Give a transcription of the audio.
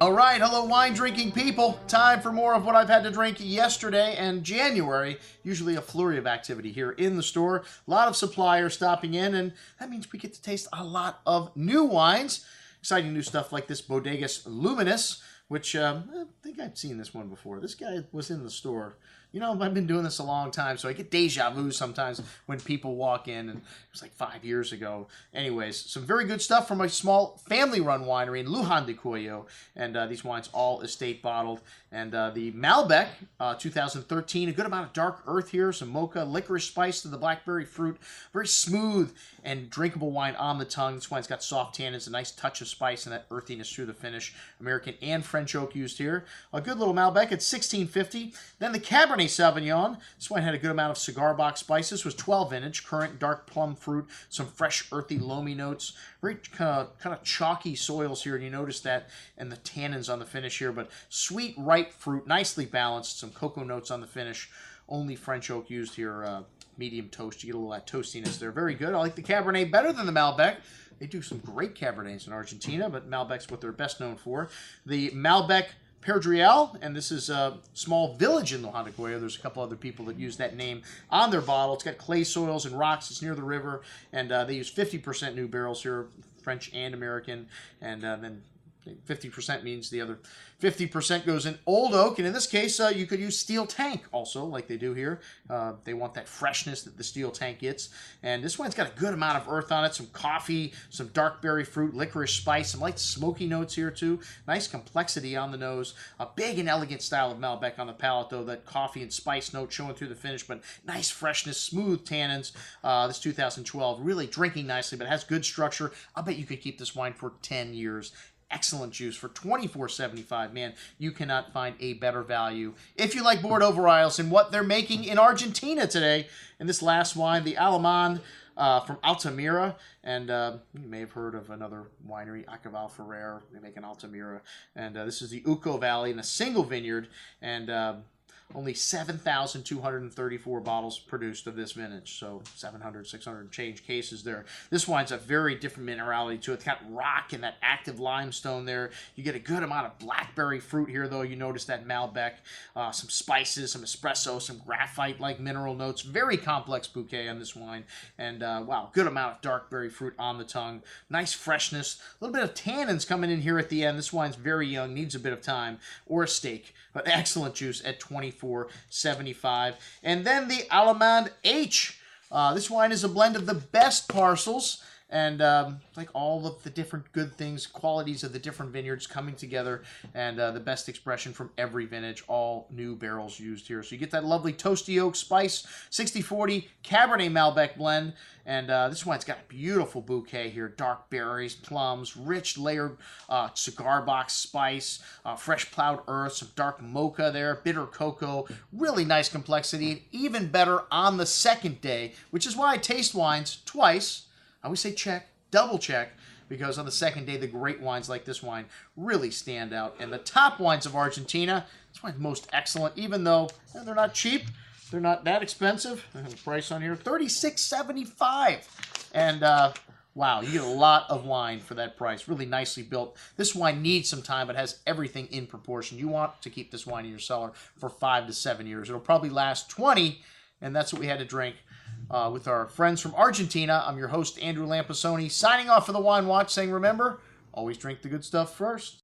All right, hello wine drinking people. Time for more of what I've had to drink yesterday and January. Usually a flurry of activity here in the store. A lot of suppliers stopping in, and that means we get to taste a lot of new wines. Exciting new stuff like this Bodegas Luminis, which I think I've seen this one before. This guy was in the store. You know, I've been doing this a long time, so I get deja vu sometimes when people walk in, and it was like 5 years ago. Anyways, some very good stuff from a small family-run winery in Lujan de Cuello, and these wines all estate bottled. And the Malbec 2013, a good amount of dark earth here, some mocha, licorice spice to the blackberry fruit, very smooth and drinkable wine on the tongue. This wine's got soft tannins, a nice touch of spice, and that earthiness through the finish. American and French oak used here. A good little Malbec at $16.50. Then the Cabernet Sauvignon. This wine had a good amount of cigar box spices. Was 12 vintage, currant dark plum fruit, some fresh earthy loamy notes. Very kind of chalky soils here, and you notice that, and the tannins on the finish here. But sweet, ripe fruit, nicely balanced. Some cocoa notes on the finish. Only French oak used here. Medium toast. You get a little of that toastiness there. Very good. I like the Cabernet better than the Malbec. They do some great Cabernets in Argentina, but Malbec's what they're best known for. The Malbec Perdriel, and this is a small village in Lujan de Cuello. There's a couple other people that use that name on their bottle. It's got clay soils and rocks. It's near the river, and they use 50% new barrels here, French and American, and then 50% means the other 50% goes in old oak, and in this case, you could use steel tank also, like they do here. They want that freshness that the steel tank gets, and this one's got a good amount of earth on it, some coffee, some dark berry fruit, licorice spice, some light smoky notes here too. Nice complexity on the nose. A big and elegant style of Malbec on the palate, though, that coffee and spice note showing through the finish, but nice freshness, smooth tannins. This 2012, really drinking nicely, but it has good structure. I'll bet you could keep this wine for 10 years. Excellent juice for $24.75. Man, you cannot find a better value if you like Bordeaux varietals and what they're making in Argentina today. And this last wine, the Allamand from Altamira, and you may have heard of another winery, Acaval Ferrer. They make an Altamira, and this is the Uco Valley in a single vineyard, and only 7,234 bottles produced of this vintage, so 700, 600 change cases there. This wine's a very different minerality to it. It's got rock and that active limestone there. You get a good amount of blackberry fruit here, though. You notice that Malbec, some spices, some espresso, some graphite-like mineral notes. Very complex bouquet on this wine, and wow, good amount of dark berry fruit on the tongue. Nice freshness. A little bit of tannins coming in here at the end. This wine's very young, needs a bit of time, or a steak, but excellent juice at $24.75. And then the Allamand H. This wine is a blend of the best parcels and like all of the different good things, qualities of the different vineyards coming together, and the best expression from every vintage, all new barrels used here. So you get that lovely toasty oak spice, 60-40 Cabernet Malbec blend, and this wine's got a beautiful bouquet here, dark berries, plums, rich layered cigar box spice, fresh plowed earth, some dark mocha there, bitter cocoa, really nice complexity, and even better on the second day, which is why I taste wines twice. I always say check, double check, because on the second day, the great wines like this wine really stand out. And the top wines of Argentina, this wine's most excellent, even though they're not cheap. They're not that expensive. I have the price on here, $36.75. And wow, you get a lot of wine for that price. Really nicely built. This wine needs some time, but has everything in proportion. You want to keep this wine in your cellar for 5 to 7 years. It'll probably last 20, and that's what we had to drink with our friends from Argentina. I'm your host, Andrew Lampasoni, signing off for the Wine Watch, saying, remember, always drink the good stuff first.